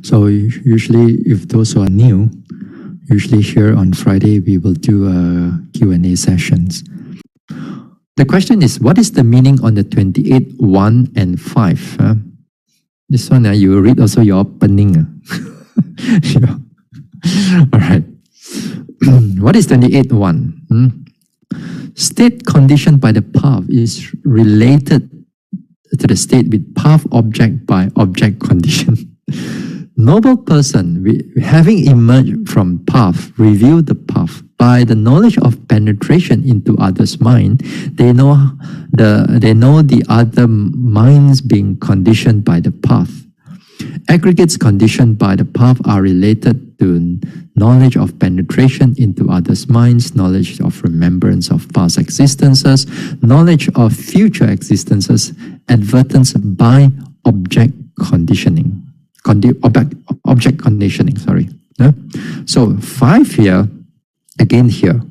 So usually, if those who are new, usually here on Friday, we will do Q&A sessions. The question is, what is the meaning on the 28, 1 and 5? This one, you read also your opening. All right. What is 28, 1? State conditioned by the path is related to the state with path object by object condition. Noble person, having emerged from path, review the path. By the knowledge of penetration into others' mind, they know the other minds being conditioned by the path. Aggregates conditioned by the path are related to knowledge of penetration into others' minds, knowledge of remembrance of past existences, knowledge of future existences, advertence by object conditioning. Object conditioning, sorry. So 5 here, again here,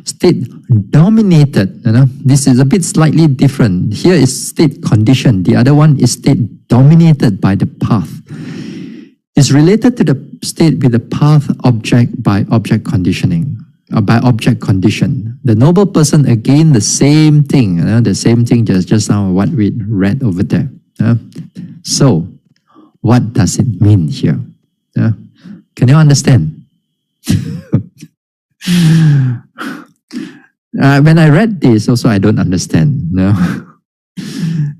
state dominated. This is a bit slightly different. Here is state conditioned. The other one is state dominated by the path. It's related to the state with the path object by object conditioning, by object condition. The noble person, again, the same thing. The same thing just now what we read over there. So, what does it mean here? Can you understand? When I read this, also I don't understand.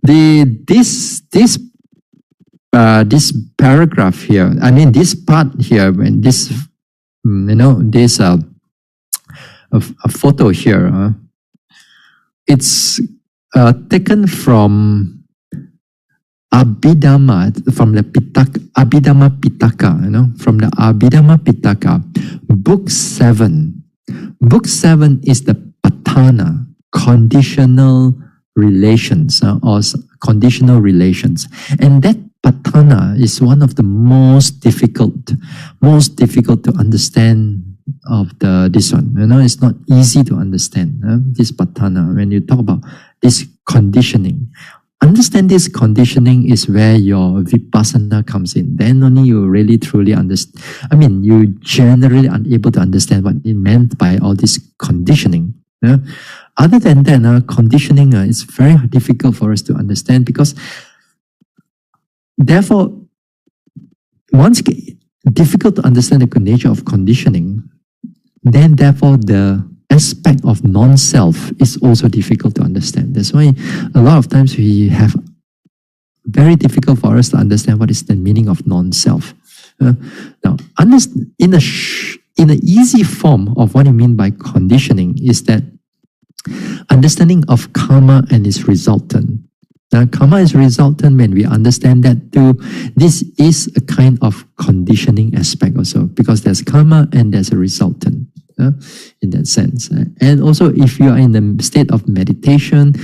This paragraph here, I mean this part here, when this, there's a photo here. It's taken from Abhidhamma, from the Abhidhamma Pitaka, from the Abhidhamma Pitaka, book 7. Book 7 is the Patthana, conditional relations, or conditional relations. And that Patthana is one of the most difficult to understand of this one. It's not easy to understand, this Patthana. When you talk about this conditioning, understand this conditioning is where your vipassana comes in. Then only you really truly understand. I mean, you generally unable to understand what it meant by all this conditioning. Other than that, conditioning is very difficult for us to understand, because therefore, once difficult to understand the nature of conditioning, then therefore the aspect of non-self is also difficult to understand. That's why a lot of times we have very difficult for us to understand what is the meaning of non-self. Now, in the easy form of what I mean by conditioning is that understanding of karma and its resultant. Now, karma is resultant. When we understand that too, this is a kind of conditioning aspect also, because there's karma and there's a resultant. In that sense. And also, if you are in the state of meditation,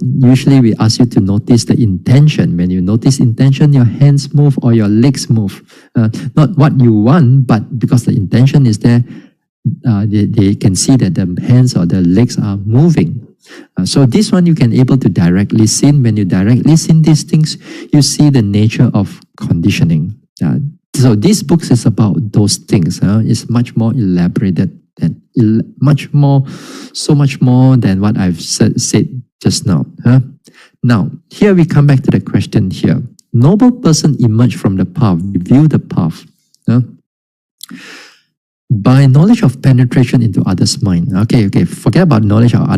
usually we ask you to notice the intention. When you notice intention, your hands move or your legs move. Not what you want, but because the intention is there, they can see that the hands or the legs are moving. So this one you can able to directly see. When you directly see these things, you see the nature of conditioning. So this book is about those things. It's much more elaborated and so much more than what I've said just now. Now, here we come back to the question here. Noble person emerge from the path, review the path. By knowledge of penetration into others' mind. Okay, forget about knowledge of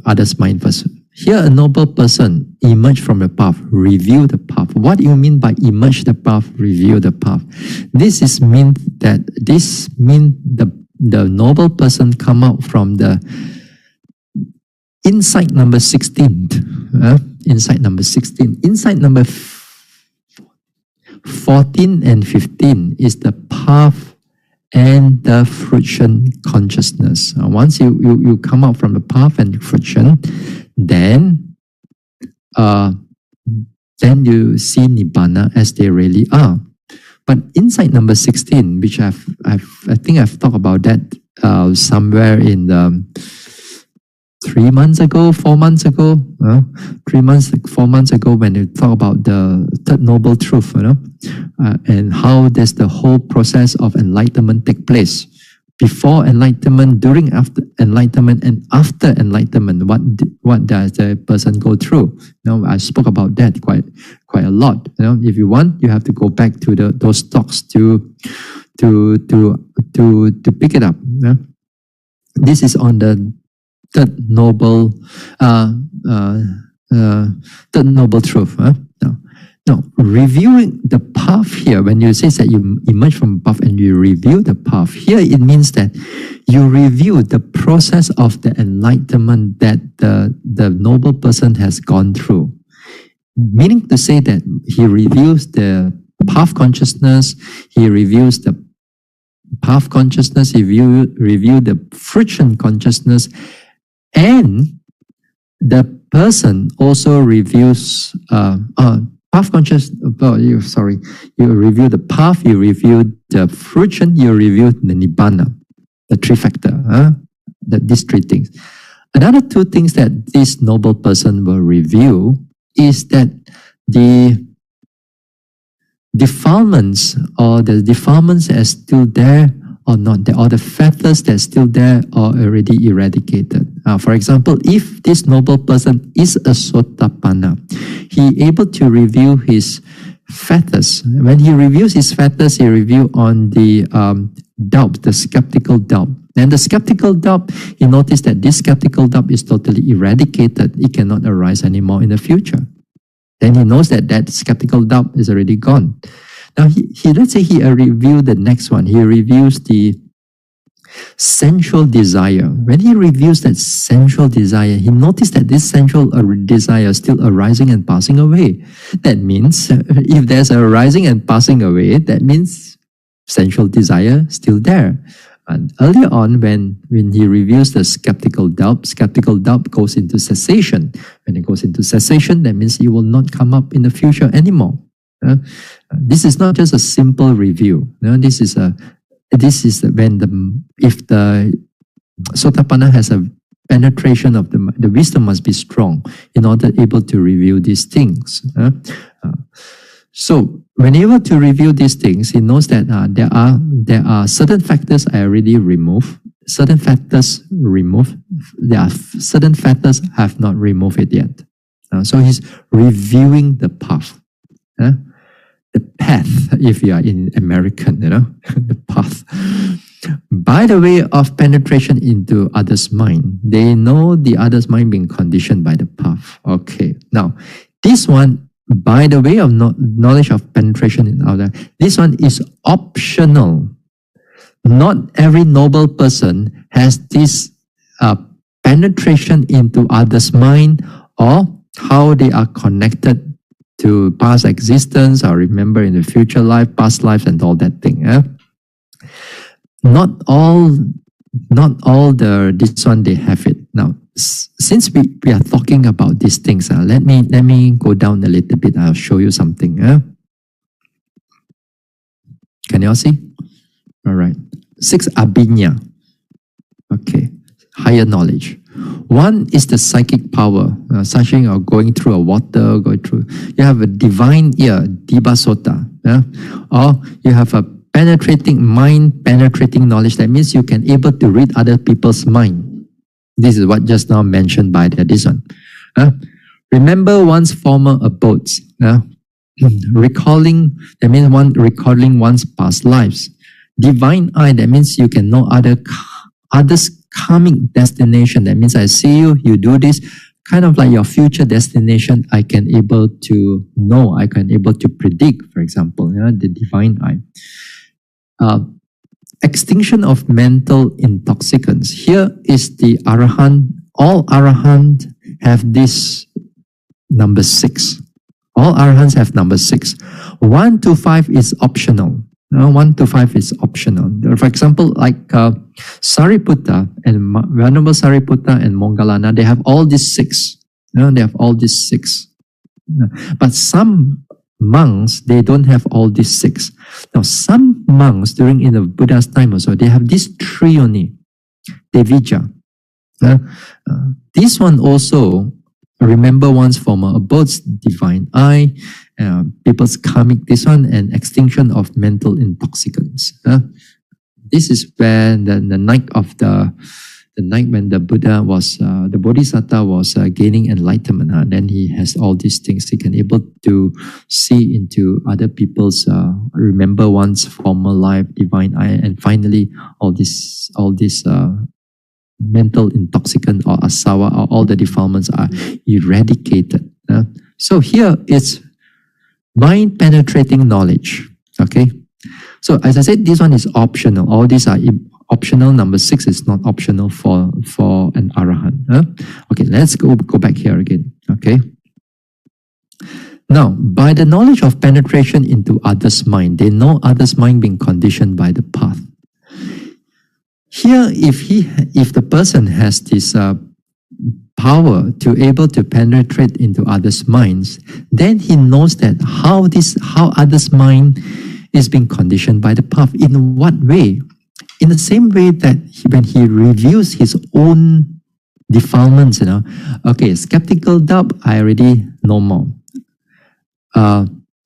others' mind first. Here, a noble person emerge from the path, review the path. What do you mean by emerge the path, review the path? This means the noble person come out from the insight number 16. Insight number 16. Insight number 14 and 15 is the path and the friction consciousness. Once you come out from the path and friction, then you see Nibbana as they really are. But insight number 16, which I think I've talked about that somewhere in the 3 months ago, 4 months ago, 3 months, 4 months ago, when you talk about the third noble truth, and how does the whole process of enlightenment take place. Before enlightenment, during after enlightenment, and after enlightenment, what does the person go through? I spoke about that quite a lot. If you want, you have to go back to those talks to pick it up. This is on the third noble truth. Now, reviewing the path here, when you say that you emerge from path and you review the path, here it means that you review the process of the enlightenment that the noble person has gone through. Meaning to say that he reviews the path consciousness, he reviews the path consciousness, he review the friction consciousness, and the person also reviews path consciousness. You review the path, you review the friction, you review the nibbana, the three factor. These three things. Another two things that this noble person will review is that the defilements are still there or not, or the fetters that's still there are already eradicated. For example, if this noble person is a Sotapanna, he able to review his fetters. When he reviews his fetters, he review on the doubt, the skeptical doubt. And the skeptical doubt, he noticed that this skeptical doubt is totally eradicated. It cannot arise anymore in the future. Then he knows that skeptical doubt is already gone. Now, let's say he reviewed the next one. He reviews the sensual desire. When he reviews that sensual desire, he noticed that this sensual desire is still arising and passing away. That means if there's a arising and passing away, that means sensual desire still there. And earlier on, when he reviews the skeptical doubt goes into cessation. When it goes into cessation, that means it will not come up in the future anymore. This is not just a simple review. This is when if the Sotapanna has a penetration of the wisdom must be strong in order able to review these things. So when able to review these things, he knows that there are certain factors I already removed, certain factors removed. There are certain factors I have not removed it yet. So he's reviewing the path. The path, if you are in American, the path. By the way of penetration into others' mind, they know the other's mind being conditioned by the path. Okay, now this one, by the way of knowledge of penetration in other, this one is optional. Not every noble person has this penetration into others' mind or how they are connected to past existence or remember in the future life, past lives, and all that thing. Not all this one they have it. Now, since we are talking about these things, let me go down a little bit. I'll show you something. Can you all see? All right. 6 abhinya. Okay. Higher knowledge. One is the psychic power, such as going through a water, you have a divine ear, Dibasota, or you have a penetrating mind, penetrating knowledge. That means you can able to read other people's mind. This is what just now mentioned by this one. Remember one's former abodes. Recalling, that means one recalling one's past lives. Divine eye, that means you can know others' coming destination. That means I see you, you do this, kind of like your future destination, I can able to know, I can able to predict, for example, the divine eye. Extinction of mental intoxicants. Here is the Arahant. All Arahant have this number 6. All Arahants have number 6. 1 to 5 is optional. 1 to 5 is optional. For example, like Sariputta and Venerable Sariputta and Moggallana, they have all these 6. They have all these 6. But some monks, they don't have all these 6. Now, some monks in the Buddha's time also, they have these 3 only. Devija. This one also, remember one's former abodes, divine eye, people's karmic, this one, and extinction of mental intoxicants. This is where the night of the night when the Buddha was, the Bodhisattva was gaining enlightenment. Then he has all these things. He can able to see into other people's, remember one's former life, divine eye, and finally all this mental intoxicant or asawa or all the defilements are eradicated. So here it's mind penetrating knowledge. Okay. So as I said, this one is optional. All these are optional. Number 6 is not optional for an arahant. Okay, let's go back here again. Okay. Now, by the knowledge of penetration into others' mind, they know others' mind being conditioned by the path. Here, if the person has this power to able to penetrate into others' minds, then he knows that how others' mind is being conditioned by the path. In what way? In the same way that when he reviews his own defilements, okay, skeptical doubt, I already know more.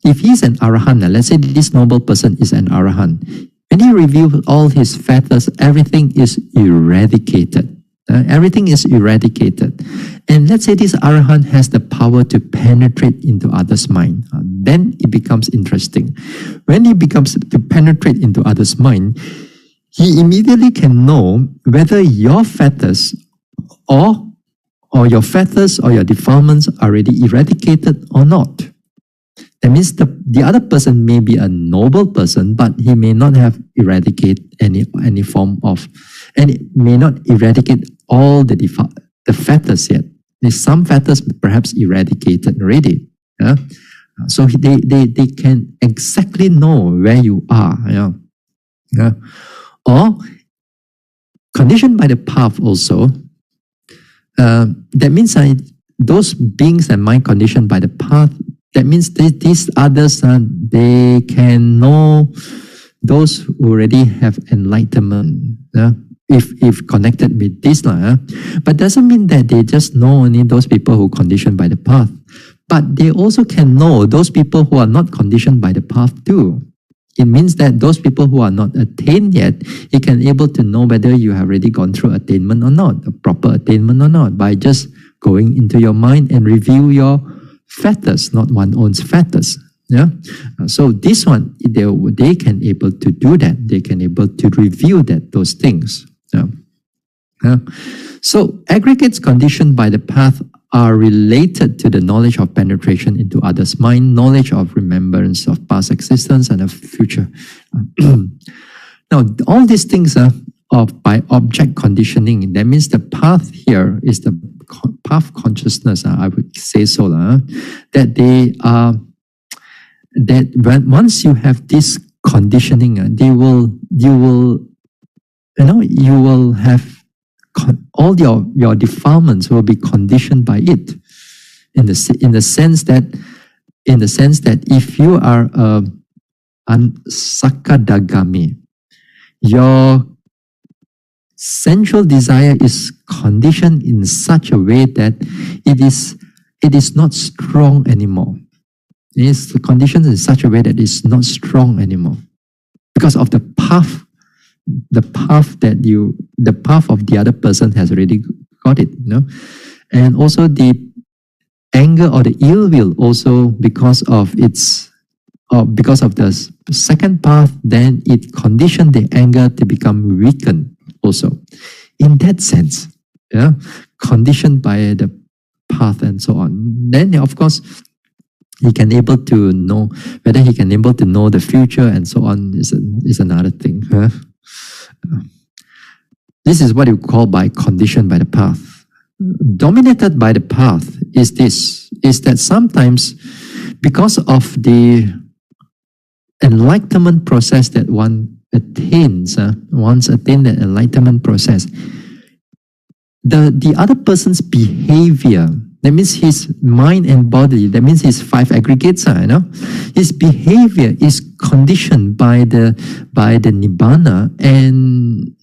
If he's an arahant, let's say this noble person is an arahant, when he reviews all his fetters, everything is eradicated. Everything is eradicated. And let's say this arahant has the power to penetrate into others' mind. Then it becomes interesting. When he becomes to penetrate into others' mind, he immediately can know whether your fetters or your fetters or your defilements are already eradicated or not. That means the other person may be a noble person, but he may not have eradicated any form of, and it may not eradicate all the fetters yet. There's some fetters perhaps eradicated already. So they can exactly know where you are. Or conditioned by the path also. That means those beings and mind conditioned by the path, that means these others, they can know those who already have enlightenment. If connected with this. But doesn't mean that they just know only those people who are conditioned by the path. But they also can know those people who are not conditioned by the path too. It means that those people who are not attained yet, you can able to know whether you have already gone through attainment or not, a proper attainment or not, by just going into your mind and review your fetters, not one owns fetters. So this one, they can able to do that. They can able to review those things. So aggregates conditioned by the path are related to the knowledge of penetration into others' mind, knowledge of remembrance of past existence and of future. Now, all these things are by object conditioning. That means the path here is the path consciousness, I would say so, that they are, that once you have this conditioning, you will have all your defilements will be conditioned by it, in the sense that if you are an sakadagami, your sensual desire is conditioned in such a way that it is not strong anymore. It is conditioned in such a way that it's not strong anymore because of the path. The path of the other person has already got it, and also the anger or the ill will also because of the second path, then it conditioned the anger to become weakened also. In that sense, conditioned by the path and so on. Then of course he can able to know whether he can able to know the future and so on is another thing. This is what you call by conditioned by the path. Dominated by the path is that sometimes because of the enlightenment process that one attains, once attained the enlightenment process, the other person's behavior, that means his mind and body, that means his 5 aggregates, his behavior is conditioned by the nibbana, and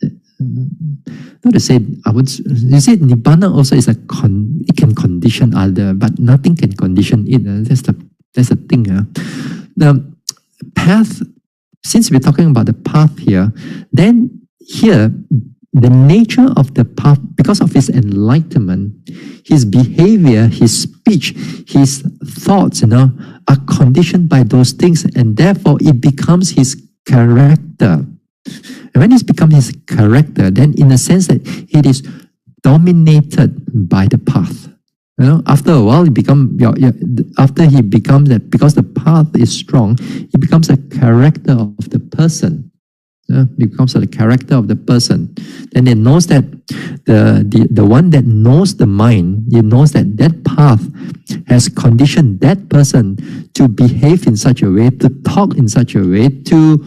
not to say, you see, Nibbana also is it can condition other, but nothing can condition it. That's the thing. The path, since we're talking about the path here, then here, the nature of the path, because of his enlightenment, his behavior, his speech, his thoughts, are conditioned by those things, and therefore it becomes his character. And when it becomes his character, then in a sense that it is dominated by the path. After a while, after he becomes that, because the path is strong, it becomes a character of the person. Becomes the character of the person. Then it knows that the one that knows the mind, it knows that that path has conditioned that person to behave in such a way, to talk in such a way, to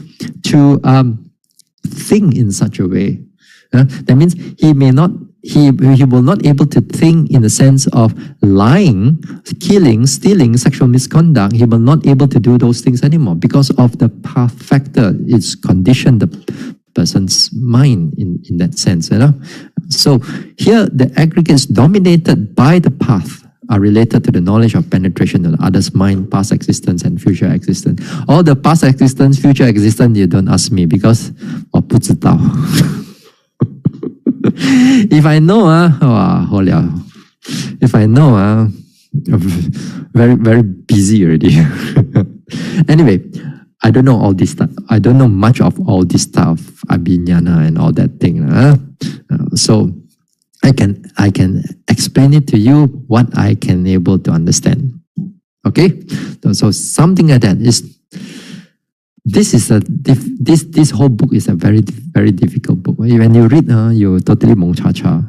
think in such a way. That means he will not able to think in the sense of lying, killing, stealing, sexual misconduct. He will not able to do those things anymore because of the path factor. It's conditioned the person's mind in that sense. So here the aggregates dominated by the path are related to the knowledge of penetration of the other's mind, past existence and future existence. All the past existence, future existence, you don't ask me because 我不知道。If I know, if I know, I'm very, very busy already. Anyway, I don't know all this stuff. I don't know much of all this stuff, Abhinyana and all that thing. So I can explain it to you what I can able to understand. Okay, so something like that is. This whole book is a very, very difficult book. When you read, you totally mong cha cha.